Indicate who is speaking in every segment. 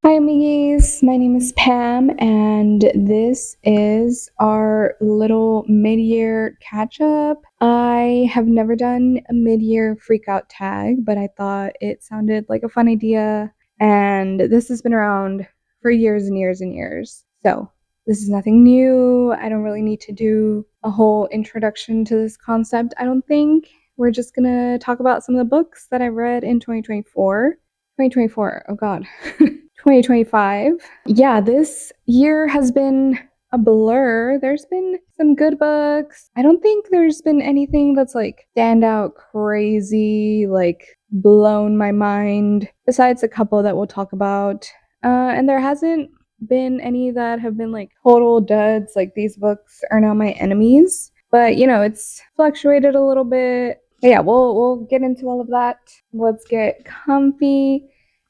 Speaker 1: Hi, amigos. My name is Pam, and this is our little mid-year catch-up. I have never done a mid-year freakout tag, but I thought it sounded like a fun idea, and this has been around for years and years and years. So this is nothing new. I don't really need to do a whole introduction to this concept, I don't think. We're just gonna talk about some of the books that I read in 2024. 2024, oh god. 2025. Yeah, this year has been a blur. There's been some good books. I don't think there's been anything that's like stand out crazy, like blown my mind, besides a couple that we'll talk about. And there hasn't been any that have been like total duds, like these books are now my enemies. But it's fluctuated a little bit. But yeah, we'll get into all of that. Let's get comfy.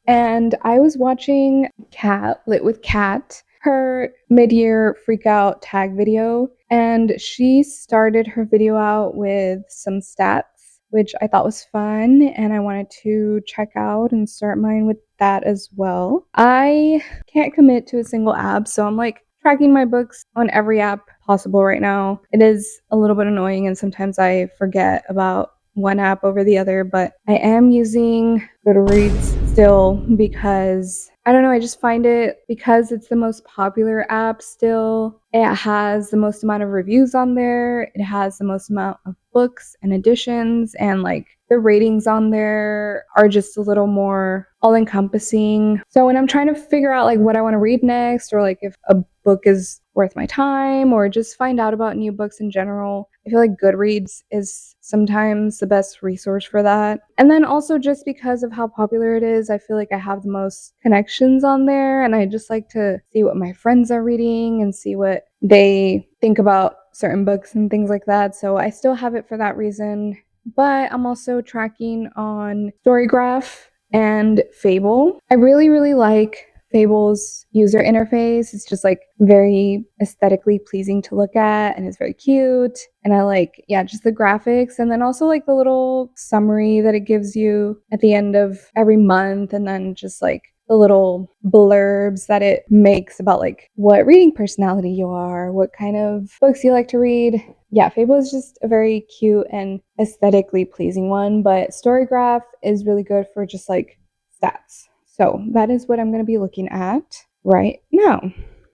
Speaker 1: And I was watching Cat Lit with Cat, her mid-year freakout tag video, and she started her video out with some stats, which I thought was fun, and I wanted to check out and start mine with that as well. I can't commit to a single app, so I'm like tracking my books on every app possible right now. It is a little bit annoying, and sometimes I forget about one app over the other, but I am using Goodreads still because I don't know, I just find it because it's the most popular app still. It has the most amount of reviews on there. It has the most amount of books and editions, and like the ratings on there are just a little more all encompassing. So when I'm trying to figure out like what I want to read next, or like if a book is worth my time, or just find out about new books in general, I feel like Goodreads is sometimes the best resource for that. And then also just because of how popular it is, I feel like I have the most connections on there, and I just like to see what my friends are reading and see what they think about certain books and things like that. So I still have it for that reason. But I'm also tracking on Storygraph and Fable. I really, really like Fable's user interface. It's just like very aesthetically pleasing to look at, and it's very cute. And I like, just the graphics, and then also like the little summary that it gives you at the end of every month, and then just like the little blurbs that it makes about like what reading personality you are, what kind of books you like to read. Yeah, Fable is just a very cute and aesthetically pleasing one, but Storygraph is really good for just like stats. So that is what I'm going to be looking at right now.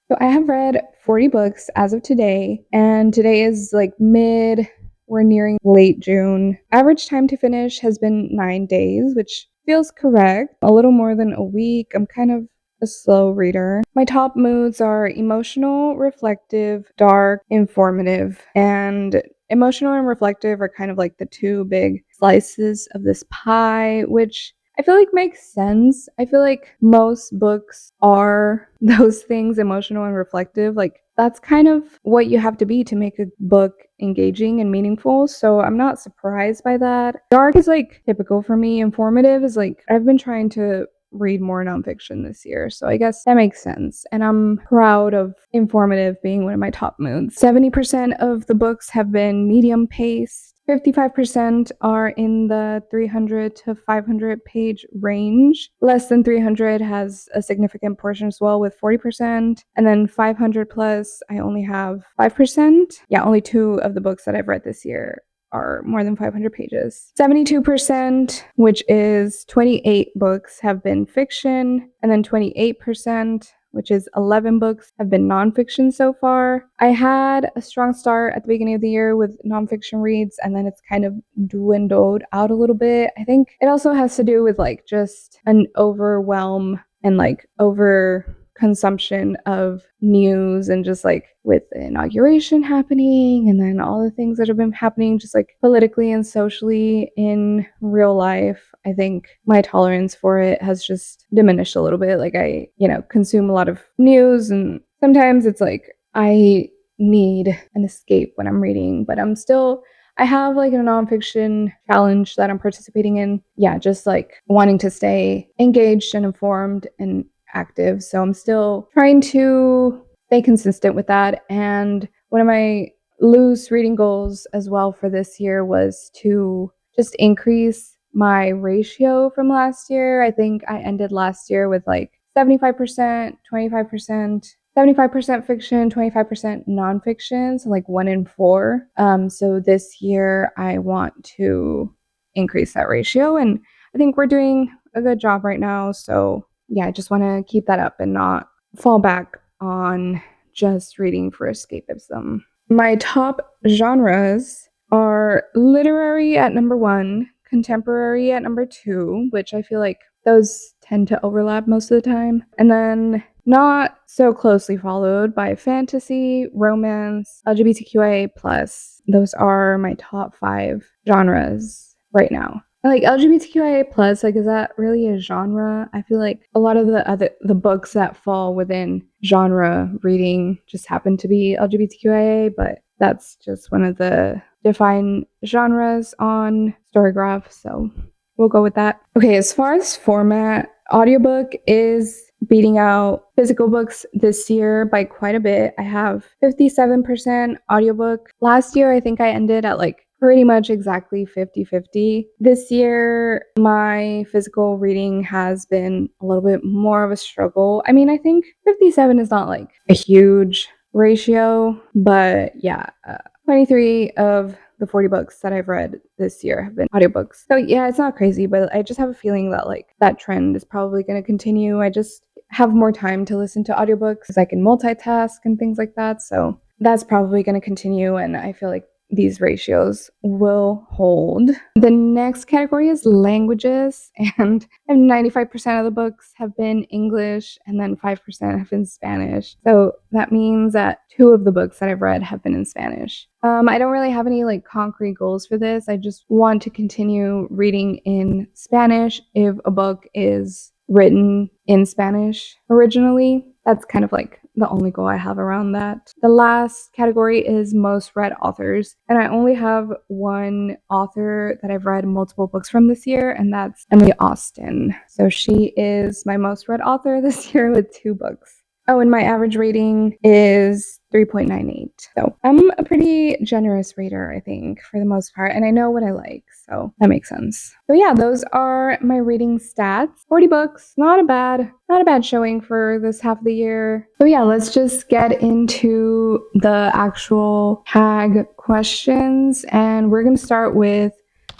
Speaker 1: So I have read 40 books as of today, and today is like we're nearing late June. Average time to finish has been 9 days, which feels correct. A little more than a week. I'm kind of a slow reader. My top moods are emotional, reflective, dark, informative, and emotional and reflective are kind of like the two big slices of this pie, which I feel like makes sense. I feel like most books are those things, emotional and reflective. Like that's kind of what you have to be to make a book engaging and meaningful. So I'm not surprised by that. Dark is like typical for me. Informative is like I've been trying to read more nonfiction this year, so I guess that makes sense. And I'm proud of informative being one of my top moods. 70% of the books have been medium paced. 55% are in the 300 to 500 page range. Less than 300 has a significant portion as well, with 40%. And then 500 plus, I only have 5%. Yeah, only 2 of the books that I've read this year are more than 500 pages. 72%, which is 28 books, have been fiction, and then 28%, which is 11 books, have been nonfiction so far. I had a strong start at the beginning of the year with nonfiction reads, and then it's kind of dwindled out a little bit. I think it also has to do with like just an overwhelm and like over consumption of news, and just like with the inauguration happening, and then all the things that have been happening just like politically and socially in real life, I think my tolerance for it has just diminished a little bit. Like I, consume a lot of news, and sometimes it's like I need an escape when I'm reading, but I have like a nonfiction challenge that I'm participating in. Yeah, just like wanting to stay engaged and informed and active. So I'm still trying to stay consistent with that. And one of my loose reading goals as well for this year was to just increase my ratio from last year. I think I ended last year with like 75%, 25%, 75% fiction, 25% nonfiction, so like 1 in 4. So this year I want to increase that ratio, and I think we're doing a good job right now. So yeah, I just want to keep that up and not fall back on just reading for escapism. My top genres are literary at number 1, contemporary at number 2, which I feel like those tend to overlap most of the time, and then not so closely followed by fantasy, romance, LGBTQIA+. Those are my top 5 genres right now. Like LGBTQIA+, like, is that really a genre? I feel like a lot of the books that fall within genre reading just happen to be LGBTQIA, but that's just one of the defined genres on Storygraph, so we'll go with that. Okay, as far as format, audiobook is beating out physical books this year by quite a bit. I have 57% audiobook. Last year, I think I ended at like pretty much exactly 50-50. This year, my physical reading has been a little bit more of a struggle. I mean, I think 57 is not like a huge ratio, but yeah, 23 of the 40 books that I've read this year have been audiobooks. So yeah, it's not crazy, but I just have a feeling that like that trend is probably going to continue. I just have more time to listen to audiobooks because I can multitask and things like that. So that's probably going to continue, and I feel like these ratios will hold. The next category is languages, and 95% of the books have been English, and then 5% have been Spanish. So that means that 2 of the books that I've read have been in Spanish. I don't really have any like concrete goals for this. I just want to continue reading in Spanish if a book is written in Spanish originally. That's kind of like the only goal I have around that. The last category is most read authors, and I only have one author that I've read multiple books from this year, and that's Emily Austen. So she is my most read author this year with 2 books. Oh, and my average rating is 3.98. So I'm a pretty generous reader, I think, for the most part, and I know what I like, so that makes sense. So yeah, those are my reading stats. 40 books, not a bad showing for this half of the year. So yeah, let's just get into the actual tag questions, and we're gonna start with,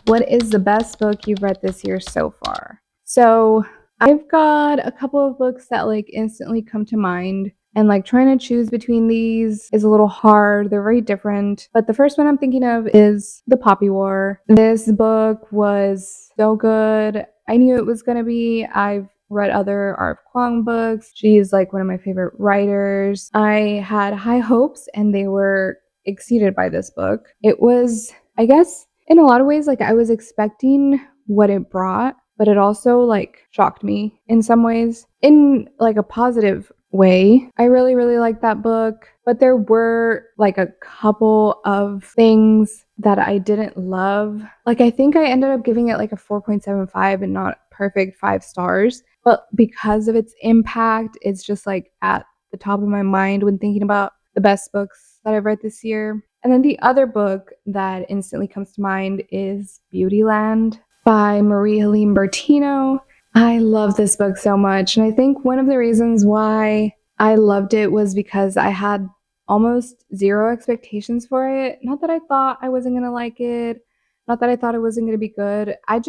Speaker 1: what is the best book you've read this year so far? So I've got a couple of books that like instantly come to mind, and like trying to choose between these is a little hard. They're very different. But the first one I'm thinking of is The Poppy War. This book was so good. I knew it was going to be. I've read other R.F. Kuang books. She's like one of my favorite writers. I had high hopes, and they were exceeded by this book. It was, I guess, in a lot of ways, like I was expecting what it brought, but it also like shocked me in some ways, in like a positive way. I really, really liked that book, but there were like a couple of things that I didn't love. Like I think I ended up giving it like a 4.75 and not perfect 5 stars, but because of its impact, it's just like at the top of my mind when thinking about the best books that I've read this year. And then the other book that instantly comes to mind is Beautyland by Marie-Helene Bertino. I love this book so much, and I think one of the reasons why I loved it was because I had almost 0 expectations for it. Not that I thought I wasn't gonna like it, not that I thought it wasn't gonna be good. I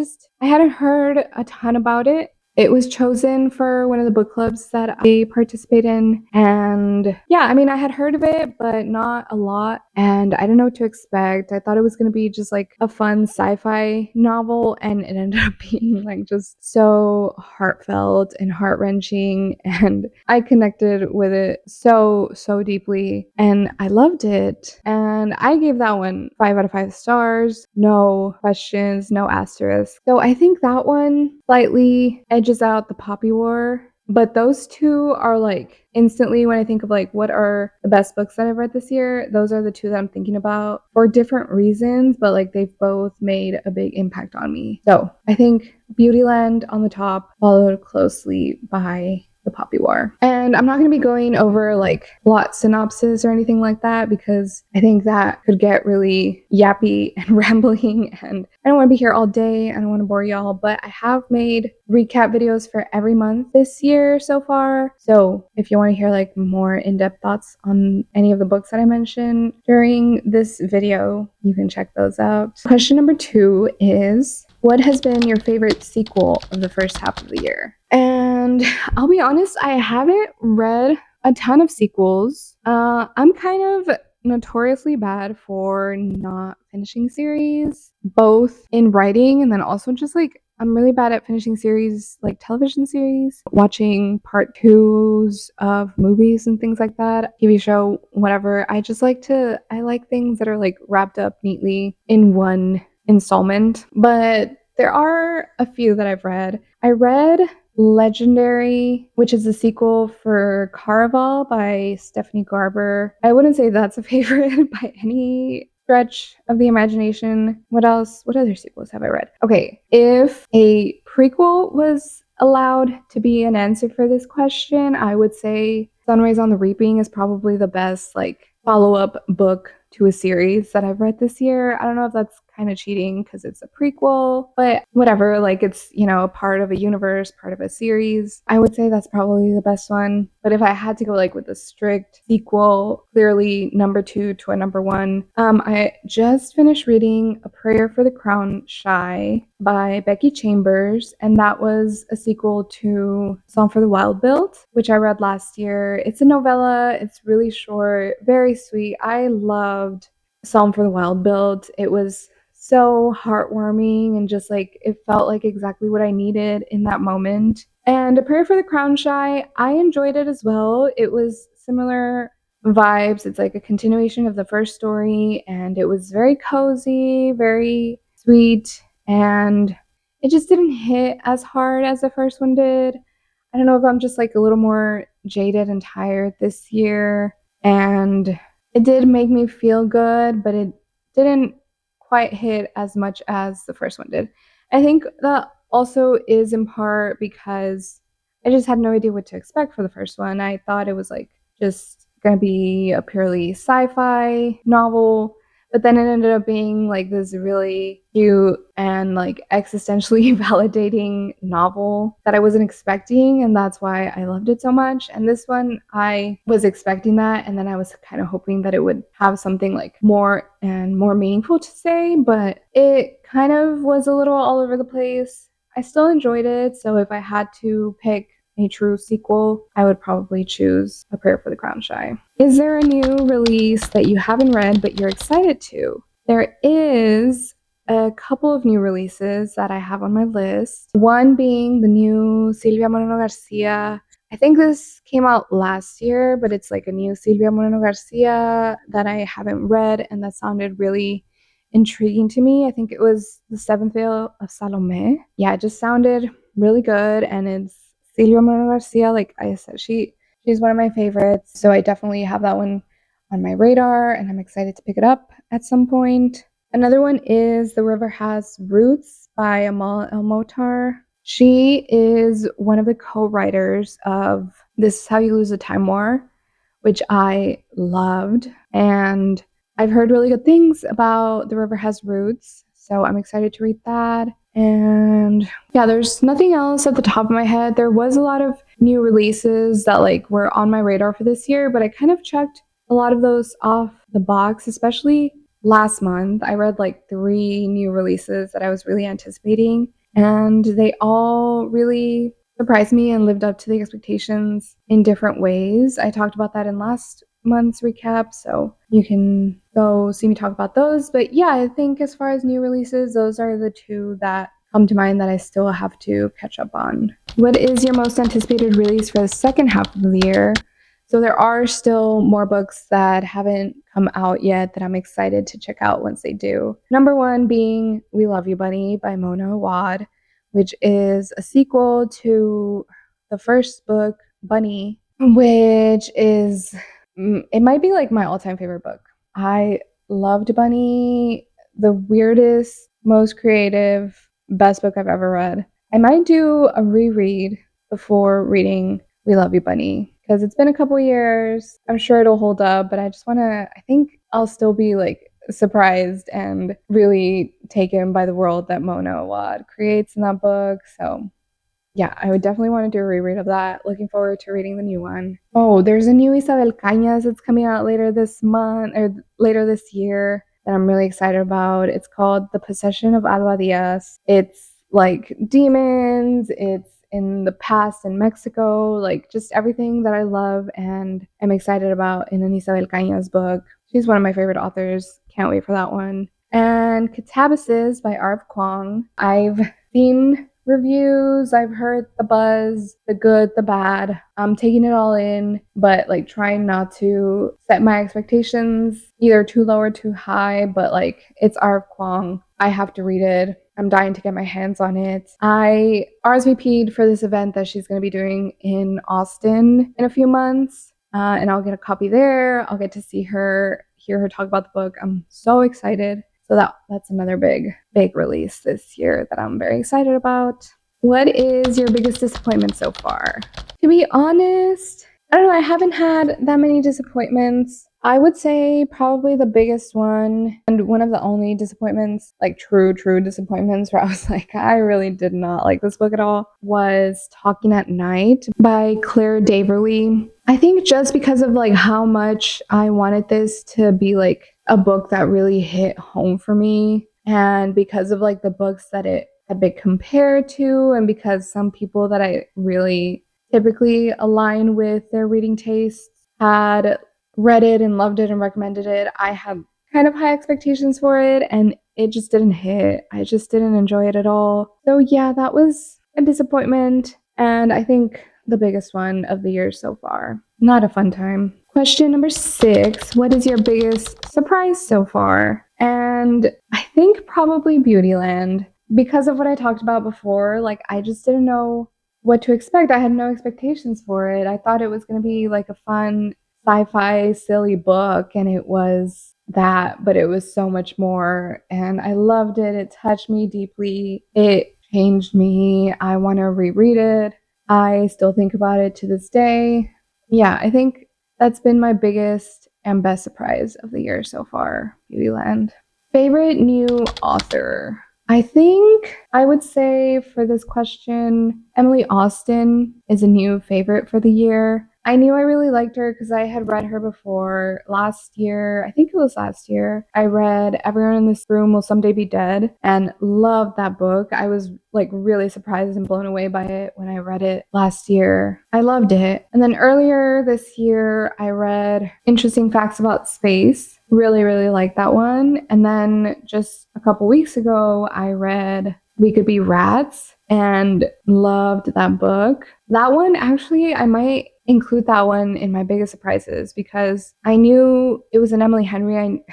Speaker 1: hadn't heard a ton about it. It was chosen for one of the book clubs that I participate in, and yeah, I mean, I had heard of it, but not a lot, and I didn't know what to expect. I thought it was going to be just like a fun sci-fi novel, and it ended up being like just so heartfelt and heart-wrenching, and I connected with it so deeply, and I loved it, and I gave that one 5 out of 5 stars, no questions, no asterisks. So I think that one slightly edges out The Poppy War, but those 2 are like instantly when I think of like what are the best books that I've read this year, those are the 2 that I'm thinking about for different reasons, but like they've both made a big impact on me. So I think Beautyland on the top, followed closely by The Poppy War. And And I'm not going to be going over like plot synopsis or anything like that because I think that could get really yappy and rambling, and I don't want to be here all day. I don't want to bore y'all, but I have made recap videos for every month this year so far. So if you want to hear like more in-depth thoughts on any of the books that I mentioned during this video, you can check those out. Question number 2 is, what has been your favorite sequel of the first half of the year? And I'll be honest, I haven't read a ton of sequels. I'm kind of notoriously bad for not finishing series, both in writing and then also just like I'm really bad at finishing series, like television series, watching part 2s of movies and things like that, TV show, whatever. I like things that are like wrapped up neatly in one installment, but there are a few that I've read. I read Legendary, which is a sequel for Caraval by Stephanie Garber. I wouldn't say that's a favorite by any stretch of the imagination. What else? What other sequels have I read? Okay, if a prequel was allowed to be an answer for this question, I would say Sunrise on the Reaping is probably the best like follow-up book to a series that I've read this year. I don't know if that's kind of cheating because it's a prequel, but whatever, like it's, you know, a part of a universe, part of a series. I would say that's probably the best one. But if I had to go like with a strict sequel, clearly number 2 to a number 1, I just finished reading A Prayer for the Crown Shy by Becky Chambers, and that was a sequel to Song for the Wild Built, which I read last year. It's a novella. It's really short, very sweet. I loved Psalm for the Wild Built. It was so heartwarming and just like it felt like exactly what I needed in that moment. And A Prayer for the Crown Shy, I enjoyed it as well. It was similar vibes. It's like a continuation of the first story, and it was very cozy, very sweet, and it just didn't hit as hard as the first one did. I don't know if I'm just like a little more jaded and tired this year, and it did make me feel good, but it didn't quite hit as much as the first one did. I think that also is in part because I just had no idea what to expect for the first one. I thought it was like just gonna be a purely sci-fi novel, but then it ended up being like this really cute and like existentially validating novel that I wasn't expecting, and that's why I loved it so much. And this one, I was expecting that, and then I was kind of hoping that it would have something like more and more meaningful to say, but it kind of was a little all over the place. I still enjoyed it, so if I had to pick a true sequel, I would probably choose A Prayer for the Crown Shy. Is there a new release that you haven't read but you're excited to? There is a couple of new releases that I have on my list. One being the new Silvia Moreno Garcia. I think this came out last year, but it's like a new Silvia Moreno Garcia that I haven't read and that sounded really intriguing to me. I think it was The Seventh Veil of Salome. Yeah, it just sounded really good, and it's Silvia Moreno Garcia, like I said, she's one of my favorites, so I definitely have that one on my radar, and I'm excited to pick it up at some point. Another one is The River Has Roots by Amal El-Motar. She is one of the co-writers of This Is How You Lose a Time War, which I loved, and I've heard really good things about The River Has Roots, so I'm excited to read that. And yeah, there's nothing else at the top of my head. There was a lot of new releases that like were on my radar for this year, but I kind of checked a lot of those off the box, especially last month. I read like 3 new releases that I was really anticipating, and they all really surprised me and lived up to the expectations in different ways. I talked about that in last month's recap, so you can go see me talk about those. But yeah, I think as far as new releases, those are the 2 that come to mind that I still have to catch up on. What is your most anticipated release for the second half of the year? So there are still more books that haven't come out yet that I'm excited to check out once they do. Number 1 being We Love You Bunny by Mona Awad, which is a sequel to the first book, Bunny, which is, it might be like my all-time favorite book. I loved Bunny, the weirdest, most creative, best book I've ever read. I might do a reread before reading We Love You Bunny, because it's been a couple years. I'm sure it'll hold up, but I think I'll still be like surprised and really taken by the world that Mona Awad creates in that book. So yeah, I would definitely want to do a reread of that. Looking forward to reading the new one. Oh, there's a new Isabel Cañas that's coming out later this month or later this year that I'm really excited about. It's called The Possession of Alba Diaz. It's like demons, it's in the past in Mexico, like just everything that I love and am excited about in an Isabel Cañas book. She's one of my favorite authors. Can't wait for that one. And Catabasis by R.F. Kuang. I've seen reviews, I've heard the buzz, the good, the bad. I'm taking it all in, but like trying not to set my expectations either too low or too high, but like it's R.F. Kuang. I have to read it. I'm dying to get my hands on it. I RSVP'd for this event that she's going to be doing in Austin in a few months, and I'll get a copy there. I'll get to see her, hear her talk about the book. I'm so excited. So that's another big release this year that I'm very excited about. What is your biggest disappointment so far? To be honest, I don't know. I haven't had that many disappointments. I would say probably the biggest one and one of the only disappointments, like true disappointments where I was like, I really did not like this book at all, was Talking at Night by Claire Daverly. I think just because of like how much I wanted this to be like a book that really hit home for me, and because of like the books that it had been compared to, and because some people that I really typically align with their reading tastes had read it and loved it and recommended it, I had kind of high expectations for it and it just didn't hit. I just didn't enjoy it at all. So yeah, that was a disappointment, and I think the biggest one of the year so far. Not a fun time. Question number 6. What is your biggest surprise so far? And I think probably Beautyland. Because of what I talked about before, like I just didn't know what to expect. I had no expectations for it. I thought it was going to be like a fun sci-fi silly book, and it was that, but it was so much more, and I loved it. It touched me deeply. It changed me. I want to reread it. I still think about it to this day. Yeah, I think that's been my biggest and best surprise of the year so far, Beautyland. Favorite new author? I think I would say for this question, Emily Austen is a new favorite for the year. I knew I really liked her because I had read her before last year. I think it was last year. I read Everyone in This Room Will Someday Be Dead and loved that book. I was like really surprised and blown away by it when I read it last year. I loved it. And then earlier this year, I read Interesting Facts About Space. Really liked that one. And then just a couple weeks ago, I read We Could Be Rats and loved that book. That one, actually, I might include that one in my biggest surprises because I knew it was an Emily Henry.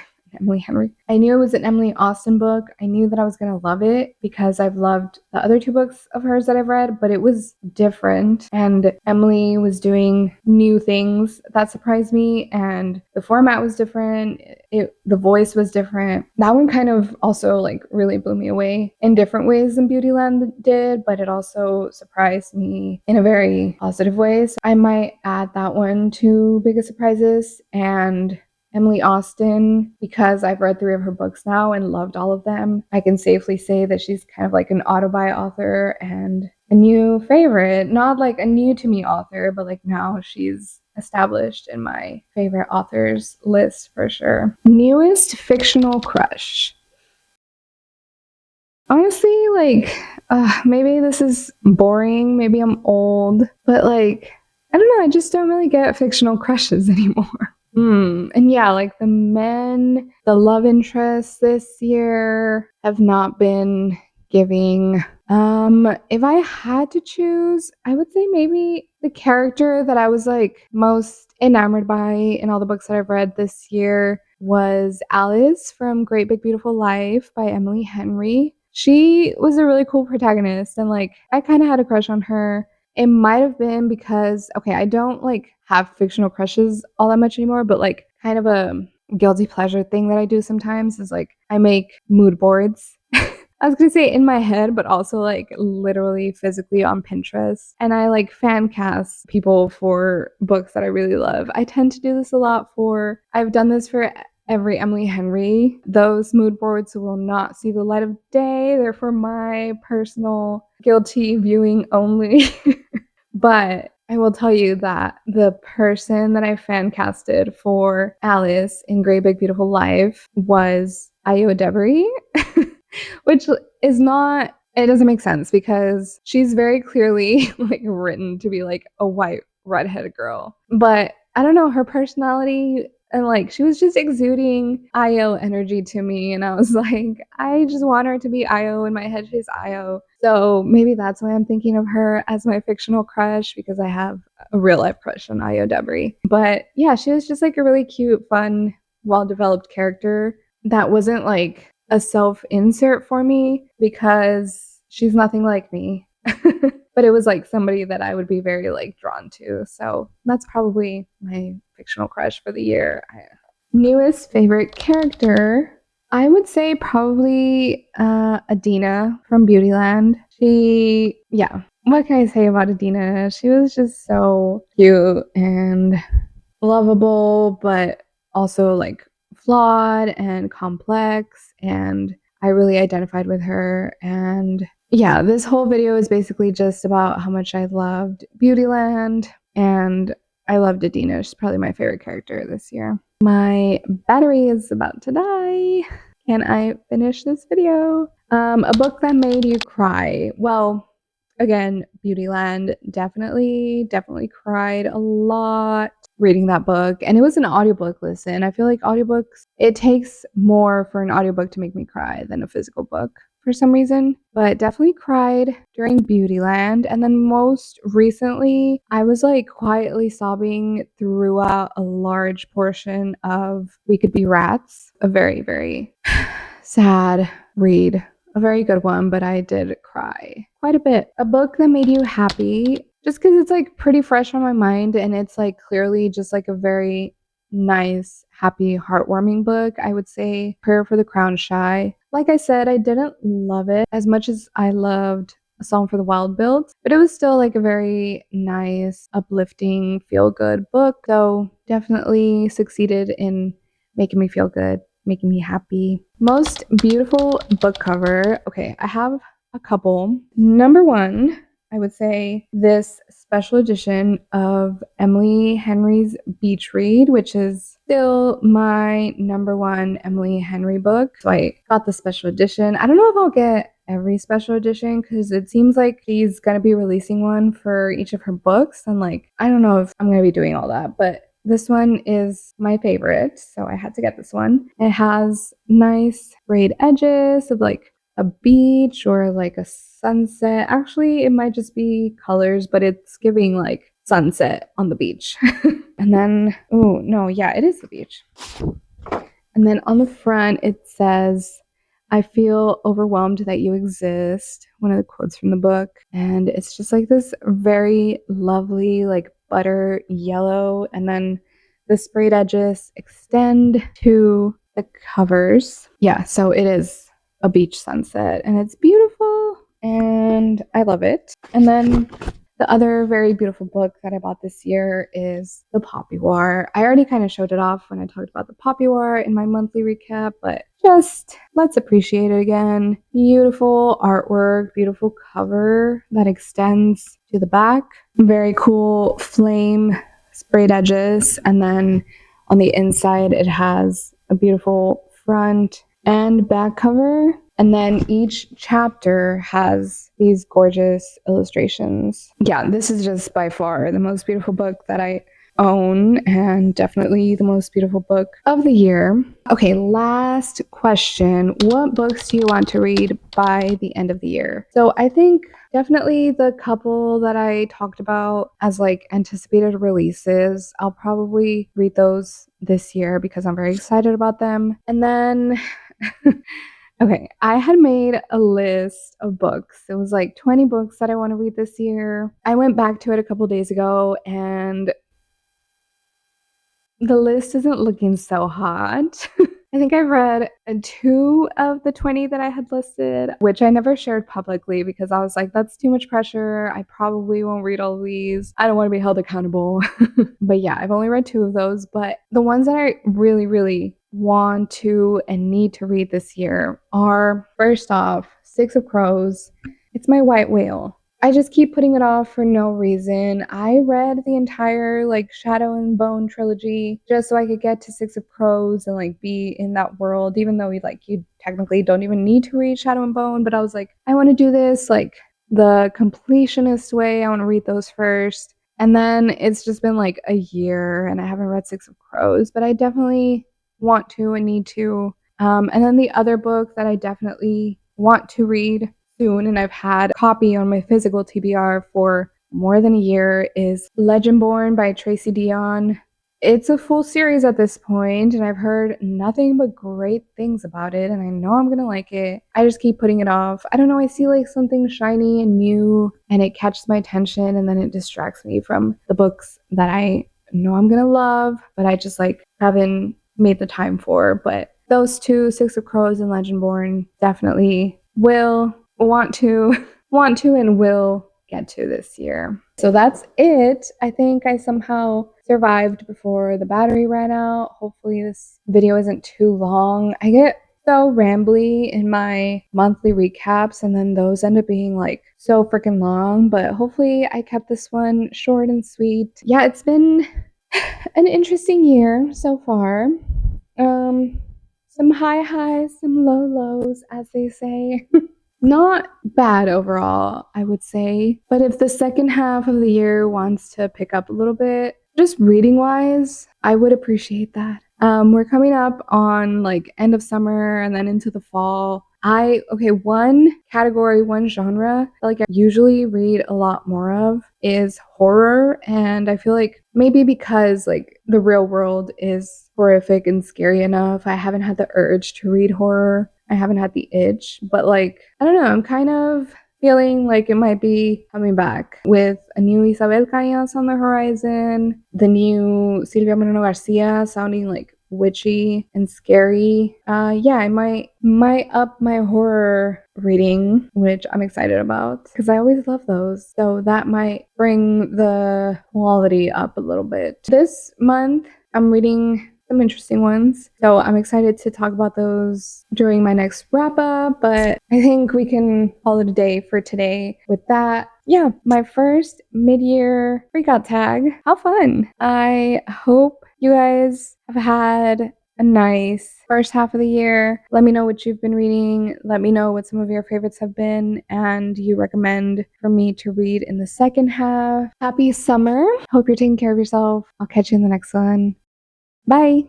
Speaker 1: I knew it was an Emily Austen book. I knew that I was going to love it because I've loved the other 2 books of hers that I've read, but it was different and Emily was doing new things that surprised me, and the format was different. The voice was different. That one kind of also like really blew me away in different ways than Beautyland did, but it also surprised me in a very positive way. So I might add that one to biggest surprises. And Emily Austen, because I've read 3 of her books now and loved all of them, I can safely say that she's kind of like an auto-buy author and a new favorite. Not like a new to me author, but like now she's established in my favorite authors list for sure. Newest fictional crush. Honestly, like, maybe this is boring, maybe I'm old, but like, I don't know, I just don't really get fictional crushes anymore. And yeah, like the love interests this year have not been giving. If I had to choose, I would say maybe the character that I was like most enamored by in all the books that I've read this year was Alice from Great Big Beautiful Life by Emily Henry. She was a really cool protagonist, and like I kind of had a crush on her. It might have been because, okay, I don't like have fictional crushes all that much anymore, but like kind of a guilty pleasure thing that I do sometimes is like I make mood boards I was gonna say in my head, but also like literally physically on Pinterest. And I like fan cast people for books that I really love. I tend to do this a lot I've done this for every Emily Henry. Those mood boards will not see the light of day. They're for my personal guilty viewing only. But I will tell you that the person that I fan casted for Alice in Great Big Beautiful Life was Ayo Edebiri, which is not, it doesn't make sense because she's very clearly like written to be like a white redheaded girl. But I don't know, her personality and like she was just exuding Io energy to me, and I was like, I just want her to be Io. In my head, she's Io. So maybe that's why I'm thinking of her as my fictional crush, because I have a real life crush on Io Debris. But yeah, she was just like a really cute, fun, well developed character that wasn't like a self insert for me because she's nothing like me. But it was like somebody that I would be very like drawn to. So that's probably my fictional crush for the year. Newest favorite character, I would say probably Adina from Beautyland. What can I say about Adina? She was just so cute and lovable, but also like flawed and complex, and I really identified with her. And yeah, this whole video is basically just about how much I loved Beautyland, and I loved Adina. She's probably my favorite character this year. My battery is about to die. Can I finish this video? A book that made you cry. Well, again, Beautyland, definitely cried a lot reading that book. And it was an audiobook listen. I feel like audiobooks, it takes more for an audiobook to make me cry than a physical book for some reason, but definitely cried during Beautyland. And then most recently, I was like quietly sobbing throughout a large portion of We Could Be Rats, a very, very sad read. A very good one, but I did cry quite a bit. A book that made you happy, just because it's like pretty fresh on my mind, and it's like clearly just like a very nice, happy, heartwarming book. I would say Prayer for the Crown Shy. Like I said, I didn't love it as much as I loved A Song for the Wild Built, but it was still like a very nice, uplifting, feel-good book. So definitely succeeded in making me feel good, making me happy. Most beautiful book cover. Okay, I have a couple. Number one, I would say this special edition of Emily Henry's Beach Read, which is still my number one Emily Henry book. So I got the special edition. I don't know if I'll get every special edition because it seems like she's going to be releasing one for each of her books. And like, I don't know if I'm going to be doing all that, but this one is my favorite, so I had to get this one. It has nice frayed edges of like a beach or like a sunset. Actually, it might just be colors, but it's giving like sunset on the beach. And then, oh no, yeah, it is the beach. And then on the front, it says, I feel overwhelmed that you exist. One of the quotes from the book. And it's just like this very lovely, like butter yellow. And then the sprayed edges extend to the covers. Yeah, so it is a beach sunset and it's beautiful and I love it. And then the other very beautiful book that I bought this year is The Poppy War. I already kind of showed it off when I talked about The Poppy War in my monthly recap, but just let's appreciate it again. Beautiful artwork, beautiful cover that extends to the back. Very cool flame sprayed edges. And then on the inside, it has a beautiful front and back cover. And then each chapter has these gorgeous illustrations. Yeah, this is just by far the most beautiful book that I own and definitely the most beautiful book of the year. Okay, last question. What books do you want to read by the end of the year? So I think definitely the couple that I talked about as like anticipated releases, I'll probably read those this year because I'm very excited about them. And then okay, I had made a list of books. It was like 20 books that I want to read this year. I went back to it a couple days ago and the list isn't looking so hot. I think I've read 2 of the 20 that I had listed, which I never shared publicly because I was like, that's too much pressure. I probably won't read all of these. I don't want to be held accountable. But yeah, I've only read 2 of those. But the ones that I really, really want to and need to read this year are, first off, Six of Crows. It's my white whale. I just keep putting it off for no reason. I read the entire like Shadow and Bone trilogy just so I could get to Six of Crows and like be in that world, even though you technically don't even need to read Shadow and Bone. But I was like, I want to do this like the completionist way. I want to read those first. And then it's just been like a year and I haven't read Six of Crows, but I definitely want to and need to. And then the other book that I definitely want to read soon, and I've had a copy on my physical TBR for more than a year, is Legendborn by Tracy Deonn. It's a full series at this point, and I've heard nothing but great things about it, and I know I'm gonna like it. I just keep putting it off. I don't know, I see like something shiny and new, and it catches my attention, and then it distracts me from the books that I know I'm gonna love, but I just like haven't made the time for. But those 2, Six of Crows and Legendborn, definitely will want to and will get to this year. So that's it. I think I somehow survived before the battery ran out. Hopefully this video isn't too long. I get so rambly in my monthly recaps and then those end up being like so freaking long, but hopefully I kept this one short and sweet. Yeah, it's been an interesting year so far. Some high highs, some low lows, as they say. Not bad overall, I would say. But if the second half of the year wants to pick up a little bit, just reading wise, I would appreciate that. We're coming up on like end of summer and then into the fall. One category, one genre that like I usually read a lot more of is horror. And I feel like maybe because like the real world is horrific and scary enough, I haven't had the urge to read horror. I haven't had the itch, but like, I don't know, I'm kind of feeling like it might be coming back with a new Isabel Cañas on the horizon, the new Silvia Moreno Garcia sounding like witchy and scary. Yeah, I might up my horror reading, which I'm excited about because I always love those. So that might bring the quality up a little bit. This month, I'm reading some interesting ones. So I'm excited to talk about those during my next wrap up, but I think we can call it a day for today with that. Yeah, my first mid-year freakout tag. How fun. I hope you guys have had a nice first half of the year. Let me know what you've been reading. Let me know what some of your favorites have been and you recommend for me to read in the second half. Happy summer. Hope you're taking care of yourself. I'll catch you in the next one. Bye.